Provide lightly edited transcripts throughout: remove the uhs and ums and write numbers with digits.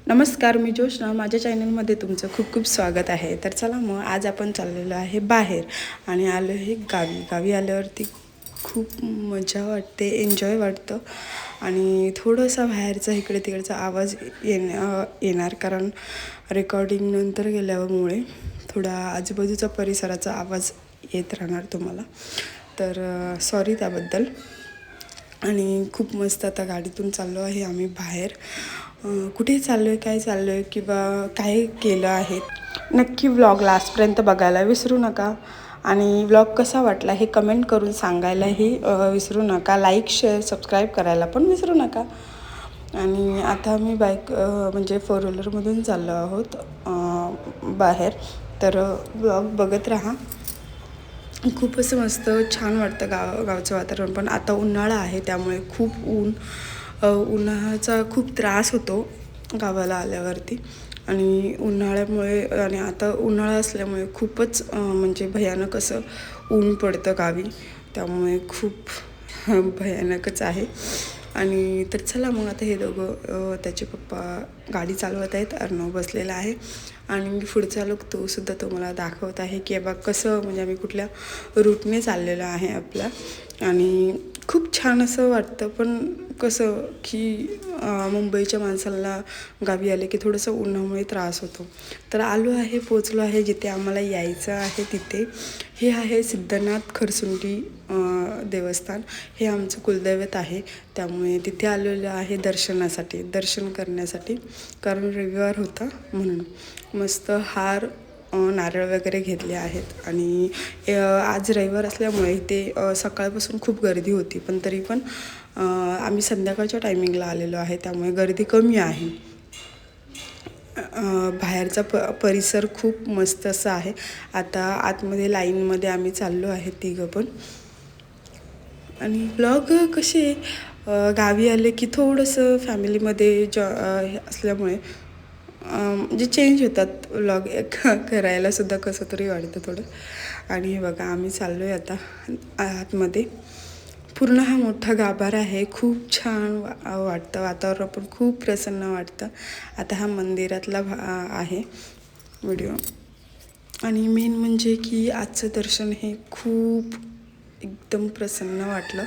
नमस्कार, मी जोशना. माझ्या चॅनलमध्ये तुमचं खूप खूप स्वागत आहे. तर चला मग आज आपण चाललेलो आहे बाहेर आणि आलो आहे गावी आल्यावरती खूप मजा वाटते, एन्जॉय वाटतं आणि थोडंसं बाहेरचा इकडे तिकडचा आवाज येणार कारण रेकॉर्डिंग नंतर गेल्यामुळे थोडा आजूबाजूचा परिसराचा आवाज येत राहणार तुम्हाला. तर सॉरी त्याबद्दल. आणि खूप मस्त आता गाडीतून चाललो आहे आम्ही बाहेर. कुठे चाललो आहे, काय चाललो आहे किंवा काय केलं आहे नक्की व्लॉग लास्टपर्यंत बघायला विसरू नका. आणि व्लॉग कसा वाटला हे कमेंट करून सांगायलाही विसरू नका. लाईक, शेअर, सबस्क्राईब करायला पण विसरू नका. आणि आता आम्ही म्हणजे 4 व्हीलरमधून चाललो आहोत बाहेर. तर व्लॉग बघत राहा. खूप असं मस्त छान वाटतं गावचं वातावरण. पण आता उन्हाळा आहे त्यामुळे खूप उन्हाचा खूप त्रास होतो गावाला आल्यावरती. आणि उन्हाळ्यामुळे आणि आता उन्हाळा असल्यामुळे खूपच म्हणजे भयानक असं ऊन पडतं गावी. त्यामुळे खूप भयानकच आहे. आणि तर चला मग आता हे दोघं त्याचे पप्पा गाडी चालवत आहेत, अर्णव बसलेला आहे आणि मी पुढचा लुक तोसुद्धा तुम्हाला दाखवत आहे की बा कसं म्हणजे आम्ही कुठल्या रूटने चाललेलो आहे आपल्या. आणि खूप छान असं वाटतं. पण कसं की मुंबईच्या माणसाला गावी आले की थोडंसं उन्हामुळे त्रास होतो. तर पोचलो आहे जिथे आम्हाला यायचं आहे तिथे. हे आहे सिद्धनाथ खरसुंडी देवस्थान. हे आमचं कुलदैवत आहे. त्यामुळे तिथे आलेलं आहे दर्शन करण्यासाठी कारण रविवार होता म्हणून. मस्त हार, नारळ वगैरे घेतले आहेत. आणि आज रविवार असल्यामुळे इथे सकाळपासून खूप गर्दी होती. पण तरी पण आम्ही संध्याकाळच्या टायमिंगला आलेलो आहे त्यामुळे गर्दी कमी आहे. बाहेरचा परिसर खूप मस्त असा आहे. आता आतमध्ये लाईनमध्ये आम्ही चाललो आहे तिघं पण. आणि ब्लॉग कसे गावी आले की थोडंसं फॅमिलीमध्ये असल्यामुळे म्हणजे चेंज होतात व्लॉग करायलासुद्धा कसं तरी वाटतं थोडं. आणि हे बघा आम्ही चाललो आहे आता आतमध्ये. पूर्ण हा मोठा गाभारा आहे. खूप छान वाटतं, वातावरण पण खूप प्रसन्न वाटतं. आता हा मंदिरातला आहे व्हिडिओ. आणि मेन म्हणजे की आजचं दर्शन हे खूप एकदम प्रसन्न वाटलं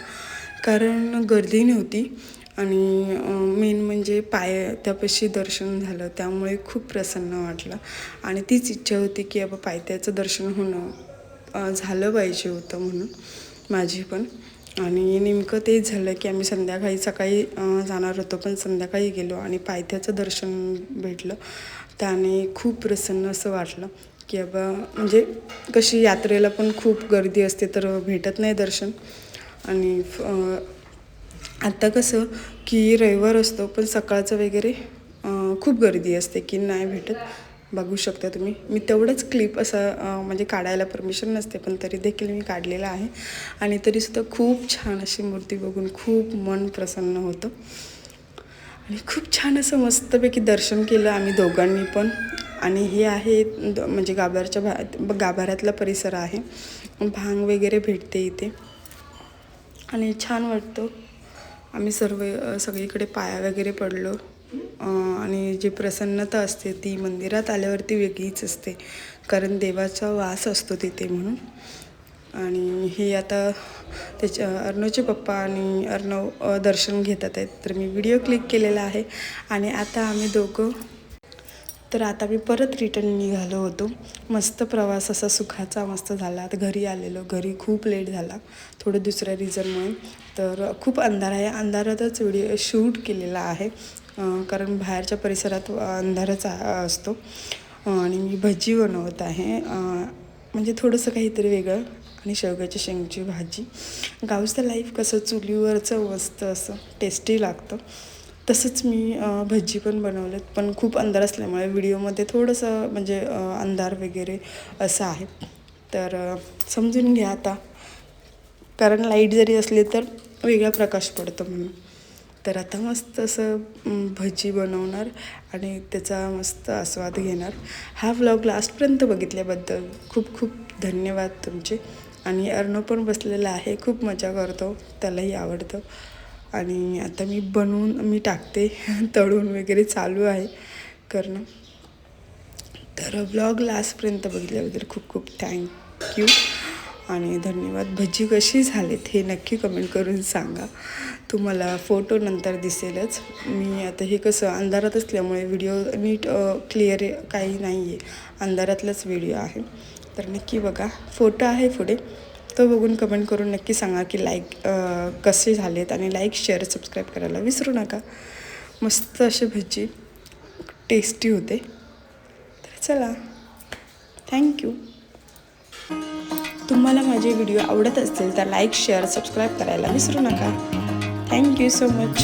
कारण गर्दी नव्हती. आणि मेन म्हणजे पायथ्यापाशी दर्शन झालं त्यामुळे खूप प्रसन्न वाटलं. आणि तीच इच्छा होती की बाबा पायथ्याचं दर्शन होणं झालं पाहिजे होतं म्हणून माझी पण. आणि नेमकं तेच झालं की आम्ही सकाळी जाणार होतो पण संध्याकाळी गेलो आणि पायथ्याचं दर्शन भेटलं. त्याने खूप प्रसन्न असं वाटलं की बाबा म्हणजे कशी यात्रेला पण खूप गर्दी असते तर भेटत नाही दर्शन. आणि आत्ता कसं की रविवार असतो पण सकाळचं वगैरे खूप गर्दी असते की नाही भेटत. बघू शकता तुम्ही. मी तेवढंच क्लिप असं म्हणजे काढायला परमिशन नसते पण तरी देखील मी काढलेलं आहे. आणि तरीसुद्धा खूप छान अशी मूर्ती बघून खूप मन प्रसन्न होतं. आणि खूप छान असं मस्तपैकी दर्शन केलं आम्ही दोघांनी पण. आणि हे आहे म्हणजे गाभाऱ्यातला परिसर आहे. भांग वगैरे भेटते इथे आणि छान वाटतं. आम्ही सगळीकडे पाया वगैरे पडलो. आणि जी प्रसन्नता असते ती मंदिरात आल्यावरती वेगळीच असते कारण देवाचा वास असतो तिथे म्हणून. आणि हे आता अर्णवचे पप्पा आणि अर्णव दर्शन घेतात आहेत तर मी व्हिडिओ क्लिक केलेला आहे. आणि आता आम्ही दोघं आता मी परत रिटर्न निघालो होतो. मस्त प्रवास असा सुखाचा मस्त झाला. आता घरी आलेलो. घरी खूप लेट झाला थोडं दुसऱ्या रिझनमुळे. तर खूप अंधार आहे. अंधारातच व्हिडिओ शूट केलेला आहे कारण बाहेरच्या परिसरात अंधारच असतो. आणि मी भजी बनवत आहे म्हणजे थोडंसं काहीतरी वेगळं. आणि शेवग्याच्या शेंगची भाजी. गावचं लाईफ कसं चुलीवरचं मस्त असं टेस्टी लागतं तसंच मी भजी पण बनवलेत. पण खूप अंधार असल्यामुळे व्हिडिओमध्ये थोडंसं म्हणजे अंधार वगैरे असं आहे तर समजून घ्या आता कारण लाईट जरी असली तर वेगळा प्रकाश पडतो म्हणून. तर आता मस्त असं भजी बनवणार आणि त्याचा मस्त आस्वाद घेणार. हा व्लॉग लास्टपर्यंत बघितल्याबद्दल खूप खूप धन्यवाद तुमचे. आणि अर्णव पण बसलेला आहे. खूप मजा करतो, त्यालाही आवडतं. आणि आता मी टाकते तळून वगैरे चालू आहे करणं. तर ब्लॉग लास्टपर्यंत बघितल्याबद्दल खूप खूप थँक्यू आणि धन्यवाद. भजी कशी झालीत हे नक्की कमेंट करून सांगा. तुम्हाला फोटो नंतर दिसेलच. मी आता हे कसं अंधारात असल्यामुळे व्हिडिओ नीट क्लिअर काही नाही आहे, अंधारातलाच व्हिडिओ आहे. तर नक्की बघा, फोटो आहे पुढे, तो बघून कमेंट करून नक्की सांगा की कसे झालेत आणि लाईक शेअर सबस्क्राईब करायला विसरू नका. मस्त असे भजी टेस्टी होते. तर चला, थँक्यू. तुम्हाला माझे व्हिडिओ आवडत असतील तर लाईक शेअर सबस्क्राईब करायला विसरू नका. Thank you so much.